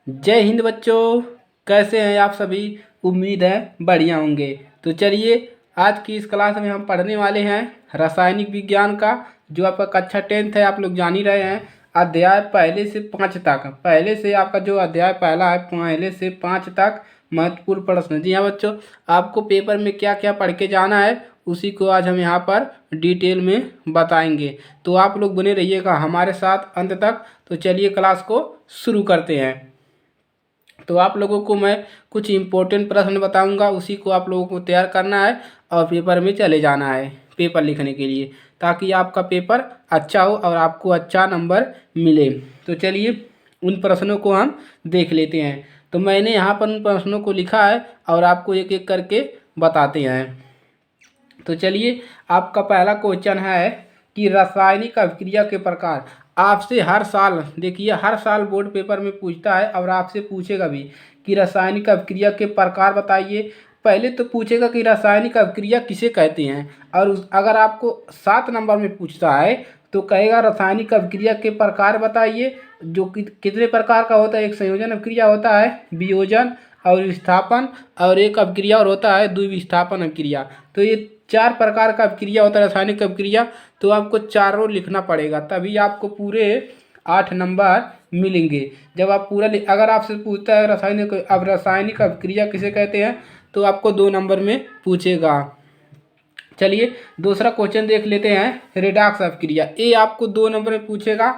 जय हिंद बच्चों। कैसे हैं आप सभी? उम्मीद है बढ़िया होंगे। तो चलिए, आज की इस क्लास में हम पढ़ने वाले हैं रासायनिक विज्ञान का, जो आपका कक्षा 10th है। आप लोग जान ही रहे हैं, अध्याय पहले से 5 तक। पहले से आपका जो अध्याय पहला है, पहले से 5 तक महत्वपूर्ण प्रश्न। जी हाँ बच्चों, आपको पेपर में क्या क्या पढ़ के जाना है उसी को आज हम यहाँ पर डिटेल में बताएंगे। तो आप लोग बने रहिएगा हमारे साथ अंत तक। तो चलिए क्लास को शुरू करते हैं। तो आप लोगों को मैं कुछ इम्पोर्टेंट प्रश्न बताऊंगा, उसी को आप लोगों को तैयार करना है और पेपर में चले जाना है पेपर लिखने के लिए, ताकि आपका पेपर अच्छा हो और आपको अच्छा नंबर मिले। तो चलिए उन प्रश्नों को हम देख लेते हैं। तो मैंने यहाँ पर उन प्रश्नों को लिखा है और आपको एक एक करके बताते हैं। तो चलिए, आपका पहला क्वेश्चन है कि रासायनिक अभिक्रिया के प्रकार। आपसे हर साल, देखिए हर साल बोर्ड पेपर में पूछता है और आपसे पूछेगा भी कि रासायनिक अभिक्रिया के प्रकार बताइए। पहले तो पूछेगा कि रासायनिक अभिक्रिया किसे कहते हैं, और अगर आपको 7 नंबर में पूछता है तो कहेगा रासायनिक अभिक्रिया के प्रकार बताइए, जो कि कितने प्रकार का होता है। एक संयोजन अभिक्रिया होता है, वियोजन और विस्थापन, और एक अभिक्रिया और होता है द्विविस्थापन अभिक्रिया। तो ये 4 प्रकार का अभिक्रिया होता है रासायनिक अभिक्रिया। तो आपको चारों लिखना पड़ेगा, तभी आपको पूरे 8 नंबर मिलेंगे। जब आप पूरा अगर आपसे पूछता है रासायनिक अभिक्रिया किसे कहते हैं, तो आपको 2 नंबर में पूछेगा। चलिए दूसरा क्वेश्चन देख लेते हैं, रेडॉक्स अभिक्रिया। ये आपको 2 नंबर में पूछेगा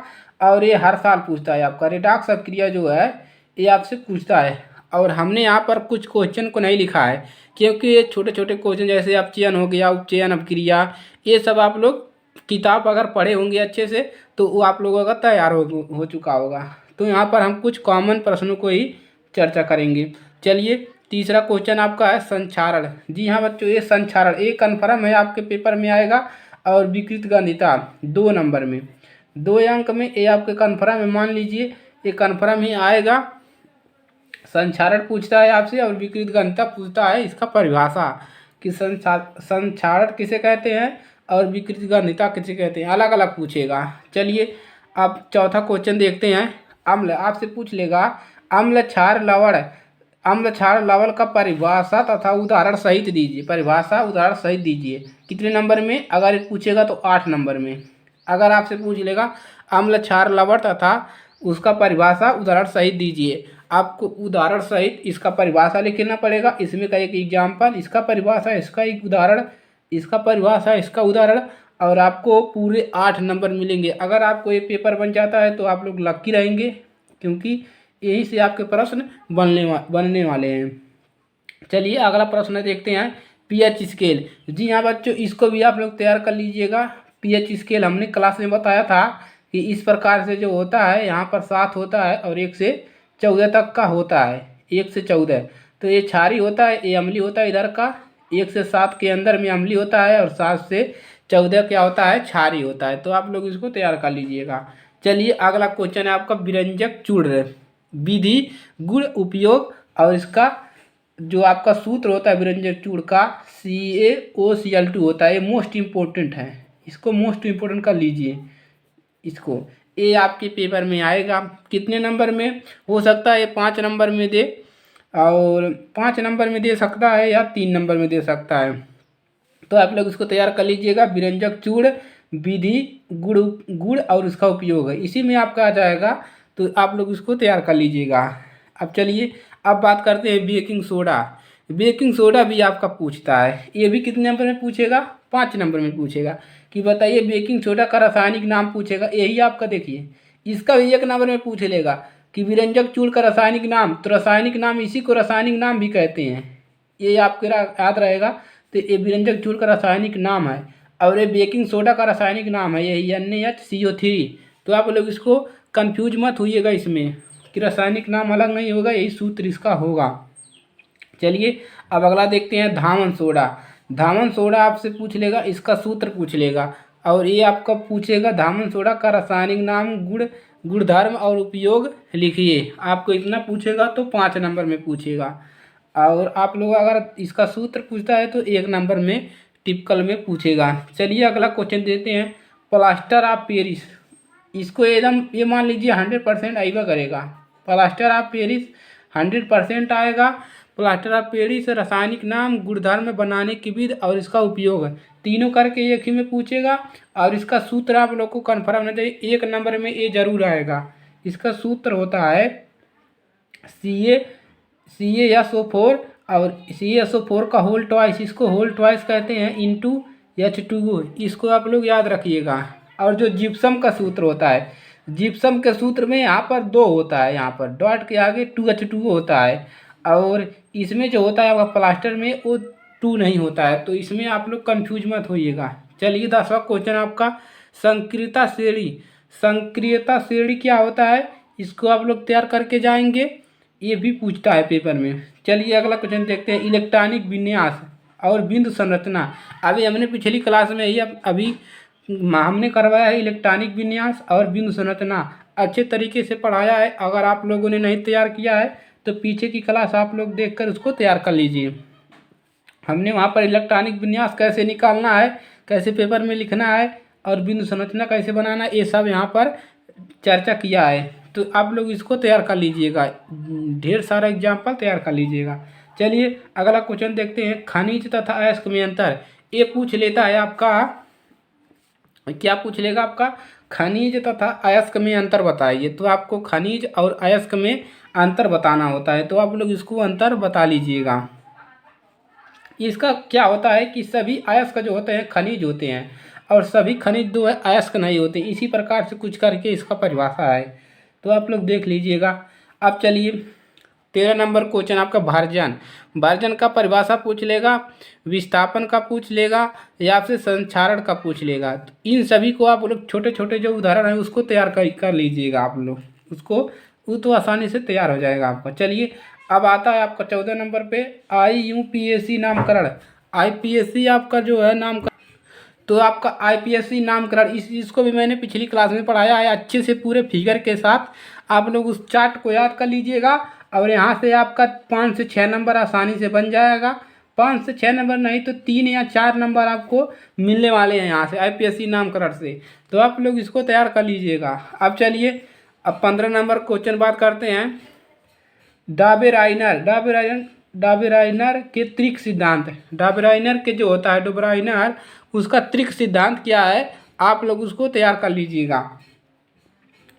और ये हर साल पूछता है। आपका रेडॉक्स अभिक्रिया जो है ये आपसे पूछता है, और हमने यहाँ पर कुछ क्वेश्चन को नहीं लिखा है क्योंकि ये छोटे छोटे क्वेश्चन, जैसे अपचयन हो गया, उपचयन अभिक्रिया, ये सब आप लोग किताब अगर पढ़े होंगे अच्छे से तो वो आप लोगों का तैयार हो चुका होगा। तो यहाँ पर हम कुछ कॉमन प्रश्नों को ही चर्चा करेंगे। चलिए तीसरा क्वेश्चन आपका है संक्षारण। जी हाँ बच्चों, ये संक्षारण ये कन्फर्म है, आपके पेपर में आएगा। और विकृत गंधिता 2 नंबर में, 2 अंक में, ये आपके कन्फर्म है। मान लीजिए ये कन्फर्म ही आएगा। संक्षारण पूछता है आपसे और विकृत गंधिता पूछता है इसका परिभाषा, कि संक्षारण किसे कहते हैं और विकृत गंधिता किसे कहते हैं, अलग अलग पूछेगा। चलिए अब चौथा क्वेश्चन देखते हैं। अम्ल आपसे पूछ लेगा, अम्ल क्षार लवण, अम्ल क्षार लवण का परिभाषा तथा उदाहरण सहित दीजिए। परिभाषा उदाहरण सहित दीजिए। कितने नंबर में? अगर पूछेगा तो 8 नंबर में। अगर आपसे पूछ लेगा अम्ल क्षार लवण तथा उसका परिभाषा उदाहरण सहित दीजिए, आपको उदाहरण सहित इसका परिभाषा लिखना पड़ेगा। इसमें का एक एग्जाम्पल, इसका परिभाषा, इसका एक उदाहरण, इसका परिभाषा, इसका उदाहरण, और आपको पूरे 8 नंबर मिलेंगे। अगर आपको ये पेपर बन जाता है तो आप लोग लकी रहेंगे, क्योंकि यहीं से आपके प्रश्न बनने वाले हैं। चलिए अगला प्रश्न देखते हैं, पीएच स्केल। जी हाँ बच्चों, इसको भी आप लोग तैयार कर लीजिएगा। पीएच स्केल हमने क्लास में बताया था कि इस प्रकार से जो होता है, यहाँ पर 7 होता है और 1 से 14 तक का होता है। 1 से 14 तो ये क्षारी होता है, ये अम्लीय होता है इधर का। 1 से 7 के अंदर में अम्लीय होता है और 7 से 14 क्या होता है, क्षारी होता है। तो आप लोग इसको तैयार कर लीजिएगा। चलिए अगला क्वेश्चन है आपका विरंजक चूर्ण विधि, गुण, उपयोग, और इसका जो आपका सूत्र होता है विरंजक चूर्ण का, CaOCl2 होता है। ये मोस्ट इम्पोर्टेंट है, इसको मोस्ट इम्पोर्टेंट कर लीजिए इसको। ये आपके पेपर में आएगा। कितने नंबर में हो सकता है? ये 5 नंबर में दे, और 5 नंबर में दे सकता है या 3 नंबर में दे सकता है। तो आप लोग इसको तैयार कर लीजिएगा। विरंजक चूर्ण विधि, गुण, गुण और उसका उपयोग है, इसी में आपका आ जाएगा। तो आप लोग इसको तैयार कर लीजिएगा। अब चलिए अब बात करते हैं बेकिंग सोडा। बेकिंग सोडा भी आपका पूछता है। ये भी कितने नंबर में पूछेगा? 5 नंबर में पूछेगा। कि बताइए बेकिंग सोडा का रासायनिक नाम पूछेगा। यही आपका देखिए, इसका भी 1 नंबर में पूछ लेगा कि विरंजक चूर्ण का रासायनिक नाम। तो रासायनिक नाम, इसी को रासायनिक नाम भी कहते हैं, ये आपके याद रहेगा। तो ये विरंजक चूर्ण का रासायनिक नाम है और ये बेकिंग सोडा का रासायनिक नाम है, यही NaHCO3। तो आप लोग इसको कंफ्यूज मत होइएगा इसमें, कि रासायनिक नाम अलग नहीं होगा, यही सूत्र इसका होगा। चलिए अब अगला देखते हैं, धामन सोडा। धामन सोडा आपसे पूछ लेगा, इसका सूत्र पूछ लेगा, और ये आपका पूछेगा धामन सोडा का रासायनिक नाम, गुण, गुणधर्म और उपयोग लिखिए। आपको इतना पूछेगा तो 5 नंबर में पूछेगा। और आप लोग अगर इसका सूत्र पूछता है तो 1 नंबर में टिपिकल में पूछेगा। चलिए अगला क्वेश्चन देते हैं, प्लास्टर ऑफ पेरिस। इसको एकदम ये मान लीजिए 100% आइबा करेगा। प्लास्टर ऑफ पेरिस 100% आएगा। प्लास्टर ऑफ पेरिस रासायनिक नाम, गुणधर्म, बनाने की विधि और इसका उपयोग है, तीनों करके एक ही में पूछेगा। और इसका सूत्र आप लोग को कन्फर्म होना चाहिए, 1 नंबर में ये जरूर आएगा। इसका सूत्र होता है CaSO4 और CaSO4 का होल ट्वाइस, इसको होल ट्वाइस कहते हैं, इंटू H2O, इसको आप लोग याद रखिएगा। और जो जिप्सम का सूत्र होता है, जिप्सम के सूत्र में यहाँ पर 2 होता है, यहाँ पर डॉट के आगे 2H2O होता है, और इसमें जो होता है आपका प्लास्टर में वो 2 नहीं होता है, तो इसमें आप लोग कंफ्यूज मत होइएगा। चलिए 10वां क्वेश्चन आपका संक्रियता श्रेणी। संक्रियता श्रेणी क्या होता है, इसको आप लोग तैयार करके जाएंगे, ये भी पूछता है पेपर में। चलिए अगला क्वेश्चन देखते हैं, इलेक्ट्रॉनिक विन्यास और बिंदु संरचना। अभी हमने पिछली क्लास में ही अभी हमने करवाया है इलेक्ट्रॉनिक विन्यास और बिंदु संरचना, अच्छे तरीके से पढ़ाया है। अगर आप लोगों ने नहीं तैयार किया है तो पीछे की क्लास आप लोग देखकर उसको तैयार कर लीजिए। हमने वहाँ पर इलेक्ट्रॉनिक विन्यास कैसे निकालना है, कैसे पेपर में लिखना है और बिंदु संरचना कैसे बनाना है, ये सब यहाँ पर चर्चा किया है, तो आप लोग इसको तैयार कर लीजिएगा, ढेर सारा एग्जाम्पल तैयार कर लीजिएगा। चलिए अगला क्वेश्चन देखते हैं, खनिज तथा अयस्क में अंतर। ये पूछ लेता है आपका, क्या पूछ लेगा आपका, खनिज तथा अयस्क में अंतर बताइए। तो आपको खनिज और अयस्क में अंतर बताना होता है, तो आप लोग इसको अंतर बता लीजिएगा। इसका क्या होता है कि सभी अयस्क जो होते हैं खनिज होते हैं, और सभी खनिज जो है अयस्क नहीं होते, इसी प्रकार से कुछ करके इसका परिभाषा है, तो आप लोग देख लीजिएगा। अब चलिए 13 नंबर क्वेश्चन आपका भारजन। भारजन का परिभाषा पूछ लेगा, विस्थापन का पूछ लेगा, या आपसे संक्षारण का पूछ लेगा। तो इन सभी को आप लोग छोटे छोटे जो उदाहरण है उसको तैयार कर लीजिएगा, आप लोग उसको, वो तो आसानी से तैयार हो जाएगा आपका। चलिए अब आता है आपका 14 नंबर पे IUPAC नामकरण। IPSC आपका जो है नामकरण, तो आपका IPSC नामकरण इसको भी मैंने पिछली क्लास में पढ़ाया है, अच्छे से पूरे फिगर के साथ आप लोग उस चार्ट को याद कर लीजिएगा। और यहाँ से आपका 5 से 6 नंबर आसानी से बन जाएगा। 5 से 6 नंबर नहीं तो 3 या 4 नंबर आपको मिलने वाले हैं यहाँ से IPSC नामकरण से, तो आप लोग इसको तैयार कर लीजिएगा। अब चलिए अब 15 नंबर क्वेश्चन बात करते हैं, डाबेराइनर के त्रिक सिद्धांत। डाबेराइनर के जो होता है डोबराइनर, उसका त्रिक सिद्धांत क्या है, आप लोग उसको तैयार कर लीजिएगा।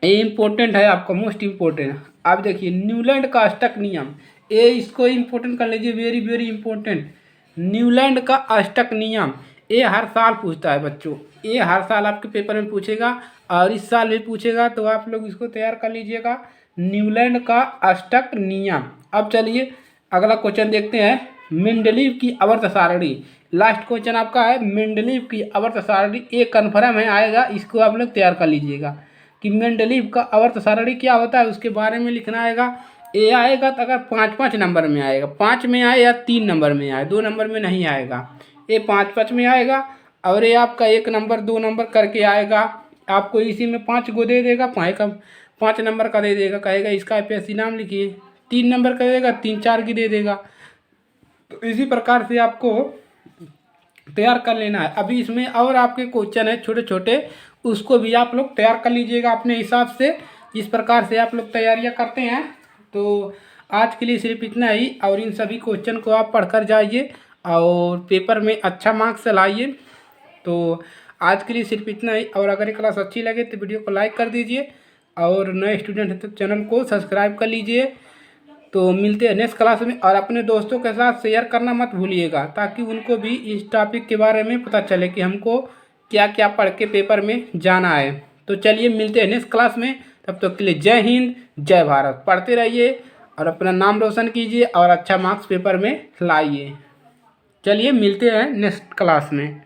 ये इम्पोर्टेंट है आपका, मोस्ट इम्पोर्टेंट। आप देखिए न्यूलैंड का अष्टक नियम, ये इसको इम्पोर्टेंट कर लीजिए, वेरी वेरी इम्पोर्टेंट। न्यूलैंड का अष्टक नियम ये हर साल पूछता है बच्चों, ये हर साल आपके पेपर में पूछेगा और इस साल भी पूछेगा, तो आप लोग इसको तैयार कर लीजिएगा, न्यूलैंड का अष्टक नियम। अब चलिए अगला क्वेश्चन देखते हैं, मेंडलीव की आवर्त सारणी। लास्ट क्वेश्चन आपका है मेंडलीव की आवर्त सारणी, ये कन्फर्म है आएगा, इसको आप लोग तैयार कर लीजिएगा कि मेंडलीव का आवर्त सारणी क्या होता है, उसके बारे में लिखना आएगा। ये आएगा तो अगर 5-5 नंबर में आएगा, 5 में आए या 3 नंबर में आए, 2 नंबर में नहीं आएगा, ये 5-5 में आएगा। और ये आपका 1 नंबर 2 नंबर करके आएगा, आपको इसी में 5 को दे देगा, 5 नंबर का दे देगा, कहेगा इसका IPSC नाम लिखिए, 3 नंबर का देगा, 3-4 की दे देगा। तो इसी प्रकार से आपको तैयार कर लेना है। अभी इसमें और आपके क्वेश्चन है छोटे छोटे, उसको भी आप लोग तैयार कर लीजिएगा अपने हिसाब से, जिस प्रकार से आप लोग तैयारियां करते हैं। तो आज के लिए सिर्फ इतना ही, और इन सभी क्वेश्चन को आप पढ़कर जाइए और पेपर में अच्छा मार्क्स लाइए। तो आज के लिए सिर्फ इतना ही, और अगर ये क्लास अच्छी लगे तो वीडियो को लाइक कर दीजिए, और नए स्टूडेंट हैं तो चैनल को सब्सक्राइब कर लीजिए। तो मिलते हैं नेक्स्ट क्लास में, और अपने दोस्तों के साथ शेयर करना मत भूलिएगा, ताकि उनको भी इस टॉपिक के बारे में पता चले कि हमको क्या क्या पढ़ के पेपर में जाना है। तो चलिए मिलते हैं नेक्स्ट क्लास में, तब तक के लिए जय हिंद जय भारत। पढ़ते रहिए और अपना नाम रोशन कीजिए और अच्छा मार्क्स पेपर में लाइए। चलिए मिलते हैं नेक्स्ट क्लास में।